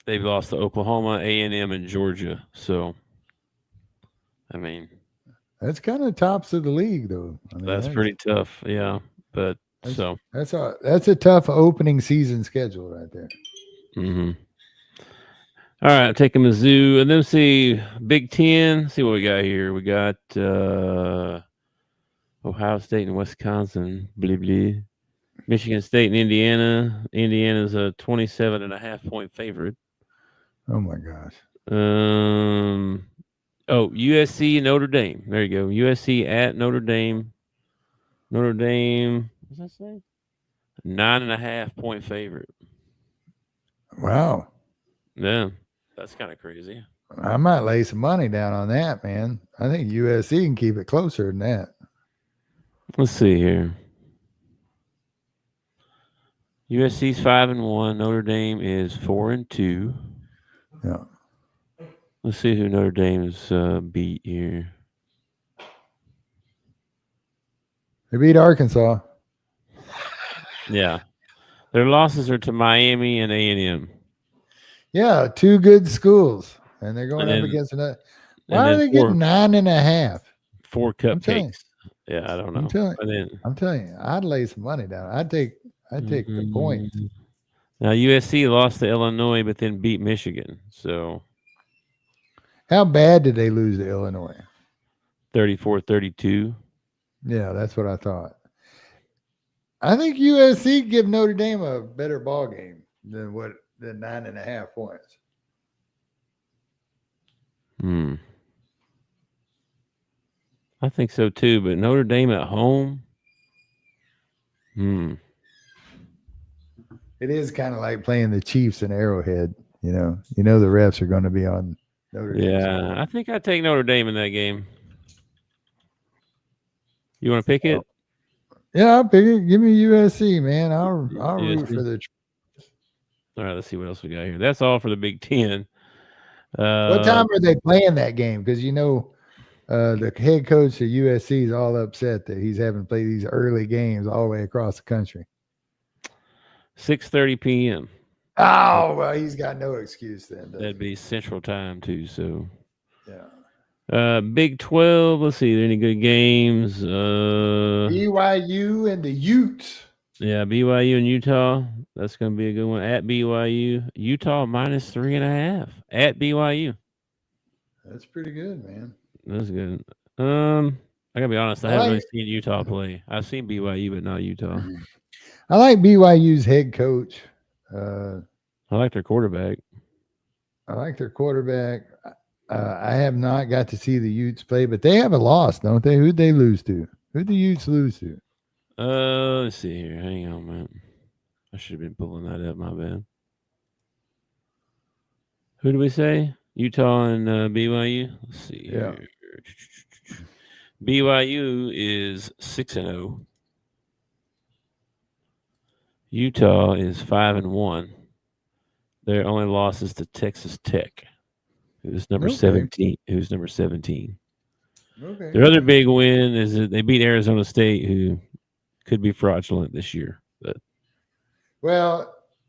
they've lost to Oklahoma, A&M, and Georgia. So, I mean, That's kind of tops of the league, though. I mean, that's pretty tough. Yeah, but that's a tough opening season schedule right there. Mm-hmm. All right, taking Mizzou, and then see Big Ten. See what we got here. We got Ohio State and Wisconsin. Blee blee. Michigan State and Indiana. Indiana's a 27.5-point favorite. Oh my gosh. USC Notre Dame. There you go. USC at Notre Dame. Notre Dame. What's that say? 9.5-point favorite. Wow. Yeah, that's kind of crazy. I might lay some money down on that, man. I think USC can keep it closer than that. Let's see here. USC's 5-1. Notre Dame is 4-2. Yeah. Let's see who Notre Dame's beat here. They beat Arkansas. Yeah, their losses are to Miami and A&M. Yeah, two good schools, and they're going up against another. Why are they getting 9.5? 4 cupcakes. Yeah, I don't know. I'm telling you, I'd lay some money down. I'd take the points. Now USC lost to Illinois, but then beat Michigan. So, how bad did they lose to Illinois? 34-32. Yeah, that's what I thought. I think USC give Notre Dame a better ball game than 9.5 points. I think so too, but Notre Dame at home. It is kind of like playing the Chiefs in Arrowhead. You know the refs are going to be on Notre Dame. Yeah, I think I'd take Notre Dame in that game. You want to pick it? Yeah, I'll pick it. Give me USC, man. I'll root for the. All right, let's see what else we got here. That's all for the Big Ten. What time are they playing that game? Because the head coach of USC is all upset that he's having to play these early games all the way across the country. 6:30 p.m. Oh, well, he's got no excuse then. That'd be Central Time too. So, yeah. Big 12. Let's see. Are there any good games? BYU and the Utes. Yeah, BYU and Utah. That's going to be a good one. At BYU, Utah -3.5 at BYU. That's pretty good, man. That's good. I gotta be honest. I haven't really seen Utah play. I've seen BYU, but not Utah. I like BYU's head coach. I like their quarterback. I have not got to see the Utes play, but they have a loss, don't they? Who'd they lose to? Who'd the Utes lose to? Let's see here. Hang on, man. I should have been pulling that up. My bad. Who do we say? Utah and BYU. Let's see. Yeah. Here. BYU is 6-0. Utah is 5-1. Their only loss is to Texas Tech, who's number 17. Who's number 17. Okay. Their other big win is that they beat Arizona State, who could be fraudulent this year. But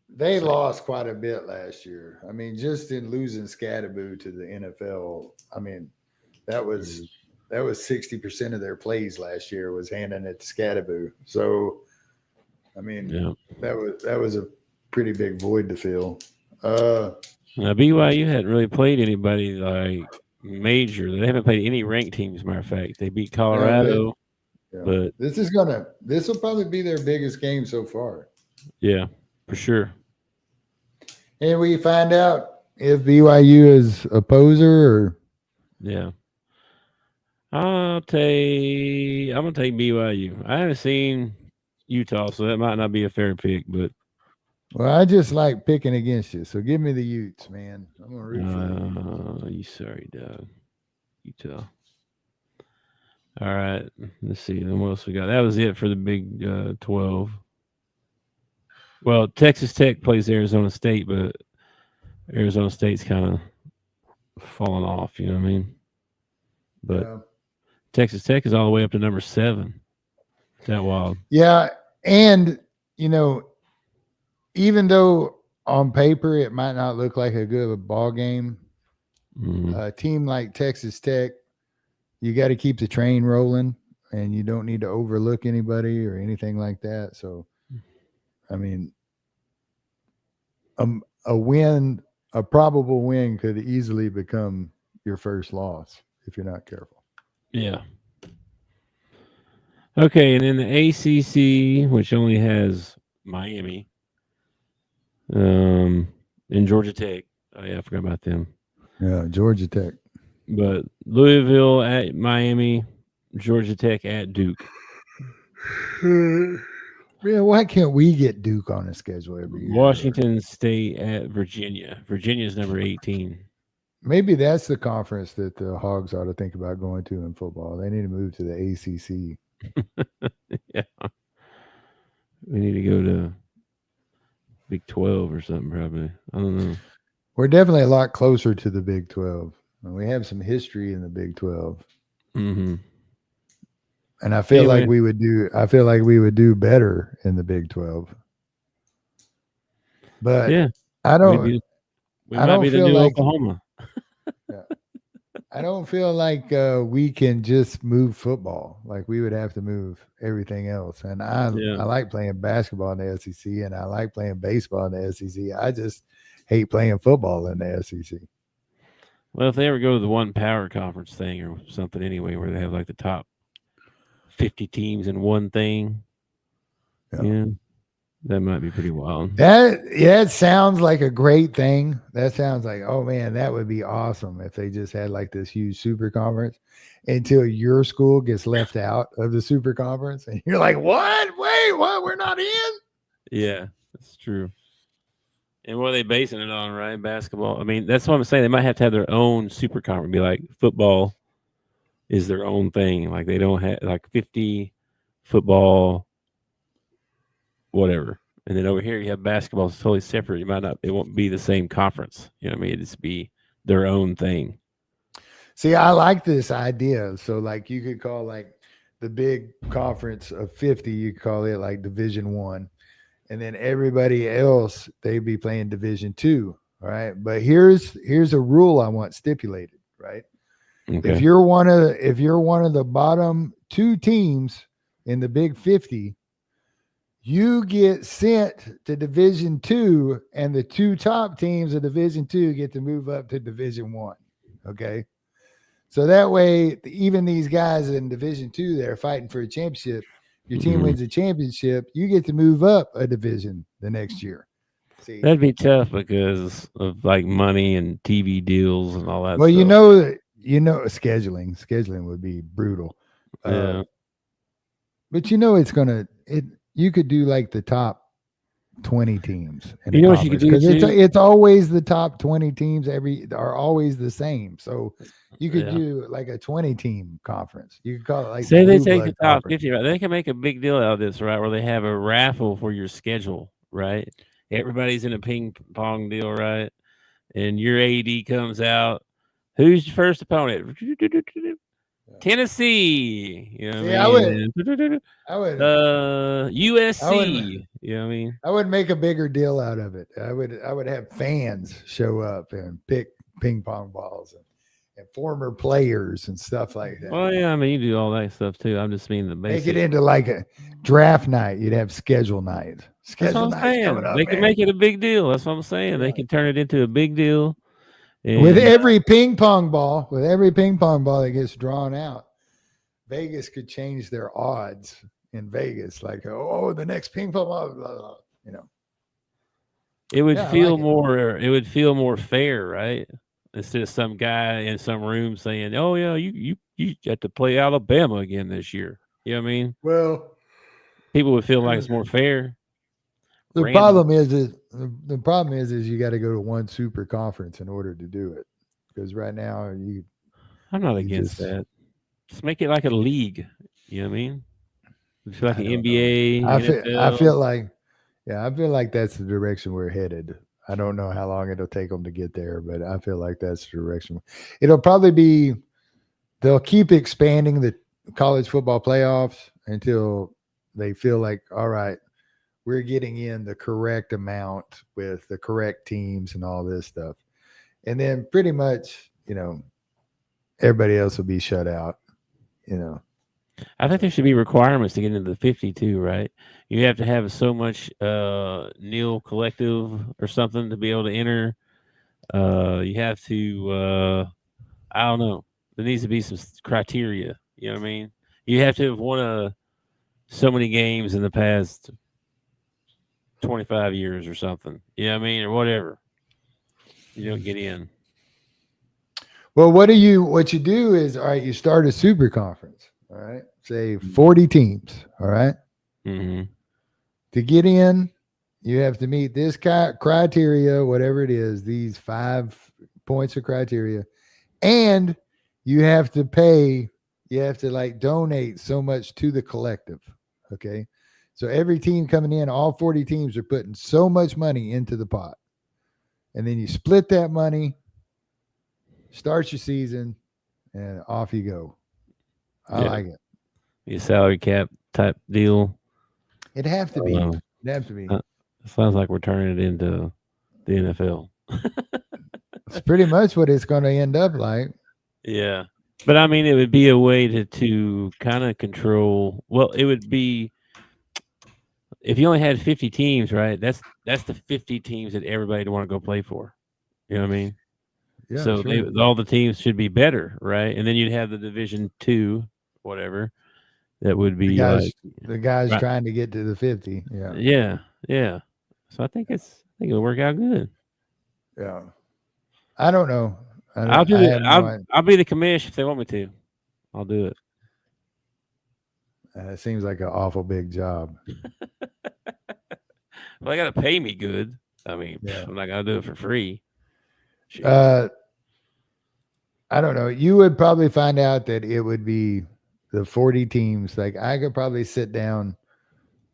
they lost quite a bit last year. I mean, just in losing Scadaboo to the NFL. I mean, that was 60% of their plays last year was handing it to Scadaboo. So, I mean, that was a pretty big void to fill. Now BYU hadn't really played anybody like major. They haven't played any ranked teams. Matter of fact, they beat Colorado. But this will probably be their biggest game so far. Yeah, for sure. And we find out if BYU is a poser or Yeah. I'm gonna take BYU. I haven't seen Utah, so that might not be a fair pick, but well, I just like picking against you. So give me the Utes, man. I'm gonna root for the Utes. you sorry, dog. Utah. All right. Let's see. Then what else we got? That was it for the Big 12. Well, Texas Tech plays Arizona State, but Arizona State's kind of falling off. You know what I mean? But Yeah. Texas Tech is all the way up to number 7. Is that wild? Yeah, and even though on paper it might not look like a good ball game, a team like Texas Tech, you got to keep the train rolling, and you don't need to overlook anybody or anything like that. So, I mean, a win, a probable win, could easily become your first loss if you're not careful. Yeah. Okay, and then the ACC, which only has Miami, and Georgia Tech. Oh yeah, I forgot about them. Yeah, Georgia Tech. But Louisville at Miami, Georgia Tech at Duke. Yeah, why can't we get Duke on the schedule every year? Washington State at Virginia. Virginia's number 18. Maybe that's the conference that the Hogs ought to think about going to in football. They need to move to the ACC. Yeah. We need to go to Big 12 or something, probably. I don't know. We're definitely a lot closer to the Big 12. We have some history in the Big 12. Mm-hmm. And I feel like we would do better in the Big 12. But yeah, I don't we I might don't be the feel new like Oklahoma. I don't feel like we can just move football. Like we would have to move everything else. And I like playing basketball in the SEC, and I like playing baseball in the SEC. I just hate playing football in the SEC. Well, if they ever go to the one power conference thing or something anyway, where they have like the top 50 teams in one thing, yeah, that might be pretty wild. That sounds like a great thing. That sounds like, oh man, that would be awesome if they just had like this huge super conference until your school gets left out of the super conference. And you're like, what? Wait, what? We're not in? Yeah, that's true. And what are they basing it on, right? Basketball. I mean, that's what I'm saying. They might have to have their own super conference. Be like football is their own thing. Like they don't have like 50 football, whatever. And then over here you have basketball. It's totally separate. It won't be the same conference. You know what I mean? It'd just be their own thing. See, I like this idea. So like you could call like the big conference of 50, you could call it like Division 1. And then everybody else, they'd be playing Division 2. All right. But here's a rule I want stipulated, right? Okay. If you're one of the bottom 2 teams in the Big 50, you get sent to Division 2, and the 2 top teams of Division 2 get to move up to Division 1. Okay. So that way, even these guys in Division 2, they're fighting for a championship. Your team wins a championship, you get to move up a division the next year. See, that'd be tough because of like money and TV deals and all that. Well, stuff. Scheduling would be brutal. Yeah. But you could do like the top 20 teams. You know what you could do? It's always the top 20 teams are always the same. So you could do like a 20 team conference. You could call it like, say they take the top 50, right? They can make a big deal out of this, right? Where they have a raffle for your schedule, right? Everybody's in a ping pong deal, right? And your AD comes out. Who's your first opponent? Tennessee. You know what I would USC. You know what I mean? I would make a bigger deal out of it. I would have fans show up and pick ping pong balls and former players and stuff like that. Well, yeah, I mean, you do all that stuff too. I'm just meaning the basic. Make it into like a draft night. You'd have schedule night. Schedule night coming up. They can make it a big deal. That's what I'm saying. Yeah. They can turn it into a big deal. And with every ping pong ball that gets drawn out, Vegas could change their odds in Vegas. Like, the next ping pong ball, blah, blah, blah, It would Yeah, I feel like it. more. It would feel more fair, right? Instead of some guy in some room saying, "Oh yeah, you got to play Alabama again this year." You know what I mean? Well, People would feel like it's more fair. the Random. problem is the problem is you got to go to one super conference in order to do it. Because right now I'm not you against just that. Just make it like a league. You know what I mean? It's like I an don't know. NBA, I NFL. feel like I feel like that's the direction we're headed. I don't know how long it'll take them to get there, but I feel like that's the direction. It'll probably be they'll keep expanding the college football playoffs until they feel like, all right, we're getting in the correct amount with the correct teams and all this stuff. And then pretty much, everybody else will be shut out, I think there should be requirements to get into the 52, right? You have to have so much nil collective or something to be able to enter. You have to, I don't know. There needs to be some criteria. You know what I mean? You have to have won so many games in the past 25 years or something. You know what I mean? Or whatever. You don't get in. Well, what you do is, all right, you start a super conference, all right, say 40 teams, all right. Mm-hmm. To get in, you have to meet this criteria, whatever it is, these 5 points of criteria, and you have to pay, you have to like donate so much to the collective, okay? So every team coming in, all 40 teams are putting so much money into the pot, and then you split that money, start your season, and off you go. I like it. A salary cap type deal. It'd have to be. It'd have to be. It sounds like we're turning it into the NFL. It's pretty much what it's going to end up like. Yeah. But I mean, it would be a way to kind of control. Well, it would be if you only had 50 teams, right? That's the 50 teams that everybody would want to go play for. You know what I mean? Yeah, so sure. all the teams should be better, right? And then you'd have the Division 2, whatever. That would be the guys right. trying to get to the 50. Yeah. Yeah. Yeah. So I think it'll work out good. Yeah. I don't know. I'll do it. I'll be the commish if they want me to. I'll do it. It seems like an awful big job. Well, they got to pay me good. I mean, I'm not going to do it for free. I don't know. You would probably find out that it would be the 40 teams. Like I could probably sit down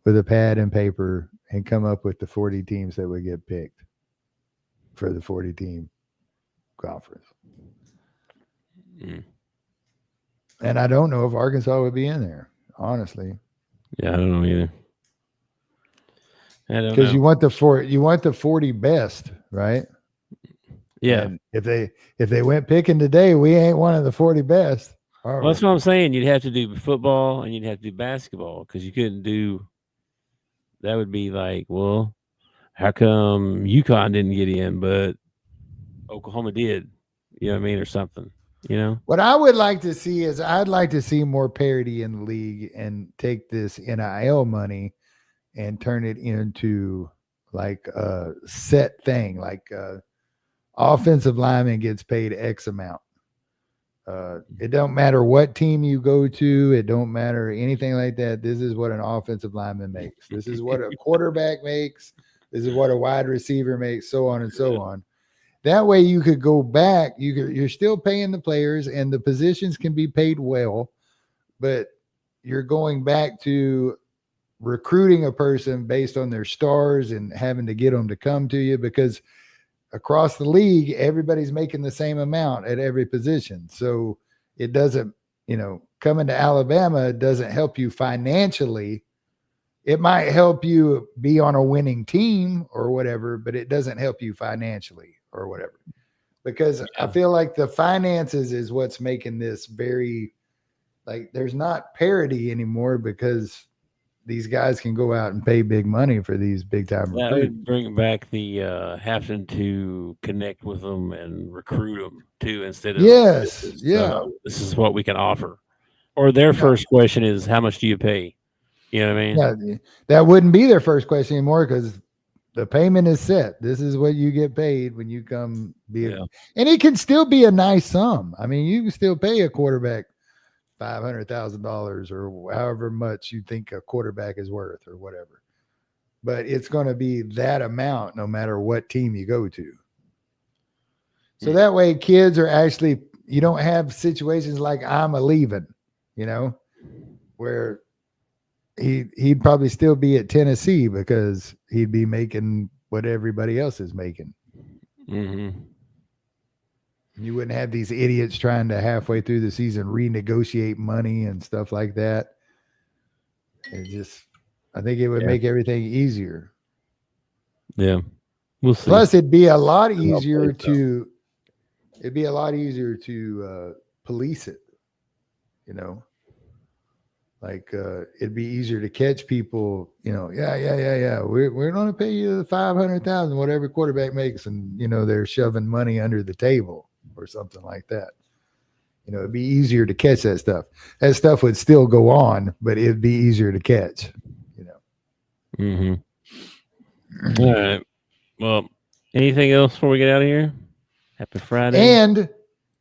with a pad and paper and come up with the 40 teams that would get picked for the 40 team conference. And I don't know if Arkansas would be in there, honestly. Yeah, I don't know either. Because you want the 40 best, right? Yeah. And if they went picking today, we ain't one of the 40 best. Well, that's what I'm saying. You'd have to do football and you'd have to do basketball because you couldn't do. That would be like, well, how come UConn didn't get in, but Oklahoma did? You know what I mean, or something. You know. What I would like to see is I'd like to see more parity in the league and take this NIL money and turn it into like a set thing, like offensive lineman gets paid X amount. It don't matter what team you go to. It don't matter anything like that. This is what an offensive lineman makes. This is what a quarterback makes. This is what a wide receiver makes, so on and so on. That way you could go back. You're still paying the players and the positions can be paid well, but you're going back to recruiting a person based on their stars and having to get them to come to you because across the league, everybody's making the same amount at every position. So it doesn't, coming to Alabama doesn't help you financially. It might help you be on a winning team or whatever, but it doesn't help you financially or whatever. Because I feel like the finances is what's making this very, like, there's not parity anymore because these guys can go out and pay big money for these big time recruits. That would bring back the having to connect with them and recruit them too, instead of this is what we can offer. Or their first question is, how much do you pay? You know what I mean? Yeah, that wouldn't be their first question anymore because The payment is set. This is what you get paid when you come be Yeah. and it can still be a nice sum. I mean, you can still pay a quarterback $500,000 or however much you think a quarterback is worth or whatever. But it's going to be that amount no matter what team you go to. So that way kids are actually, you don't have situations like I'm a leaving, you know, where he'd probably still be at Tennessee because he'd be making what everybody else is making. Mm-hmm. You wouldn't have these idiots trying to halfway through the season renegotiate money and stuff like that. I think it would make everything easier. Yeah, we'll see. Plus, it'd be a lot easier to police it. You know, like it'd be easier to catch people. You know, yeah. We're going to pay you the $500,000, whatever quarterback makes, and you know they're shoving money under the table or something like that. You know, it'd be easier to catch that stuff. That stuff would still go on, but it'd be easier to catch. You know. Mm-hmm. All right. Well, anything else before we get out of here? Happy Friday.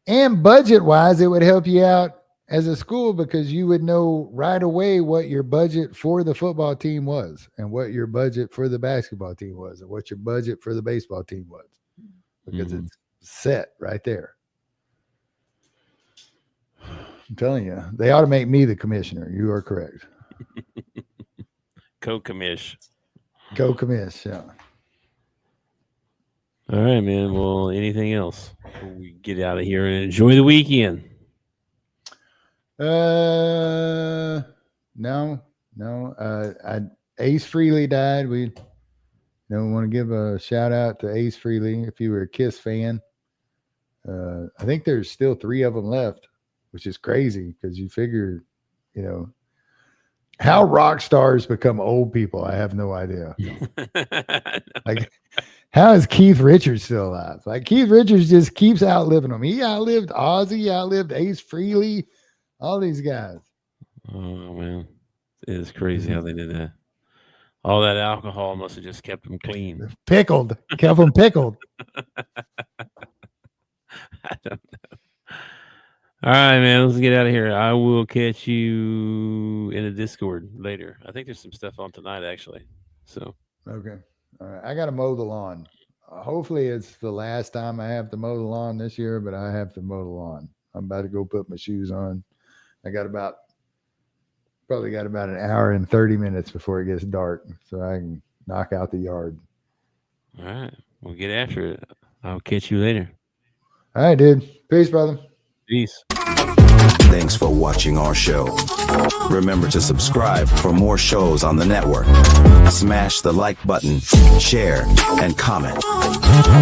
And budget wise, it would help you out as a school because you would know right away what your budget for the football team was and what your budget for the basketball team was and what your budget for the baseball team was because it's set right there. I'm telling you, they ought to make me the commissioner. You are correct. Co-commish. Yeah. All right, man. Well, anything else before we get out of here and enjoy the weekend? No. Ace Frehley died. We want to give a shout out to Ace Frehley if you were a Kiss fan. I think there's still 3 of them left, which is crazy because you figure, you know, how rock stars become old people. I have no idea. Like, how is Keith Richards still alive? Like, Keith Richards just keeps outliving them. He outlived Ozzy, he outlived Ace Frehley, all these guys. Oh, man. It is crazy how they did that. All that alcohol must have just kept them clean. Pickled. Kept them pickled. I don't know. All right, man. Let's get out of here. I will catch you in the Discord later. I think there's some stuff on tonight, actually. So. Okay. All right. I got to mow the lawn. Hopefully it's the last time I have to mow the lawn this year, but I have to mow the lawn. I'm about to go put my shoes on. I probably got about an hour and 30 minutes before it gets dark so I can knock out the yard. All right. We'll get after it. I'll catch you later. All right, dude. Peace, brother. Peace. Thanks for watching our show. Remember to subscribe for more shows on the network. Smash the like button, share, and comment.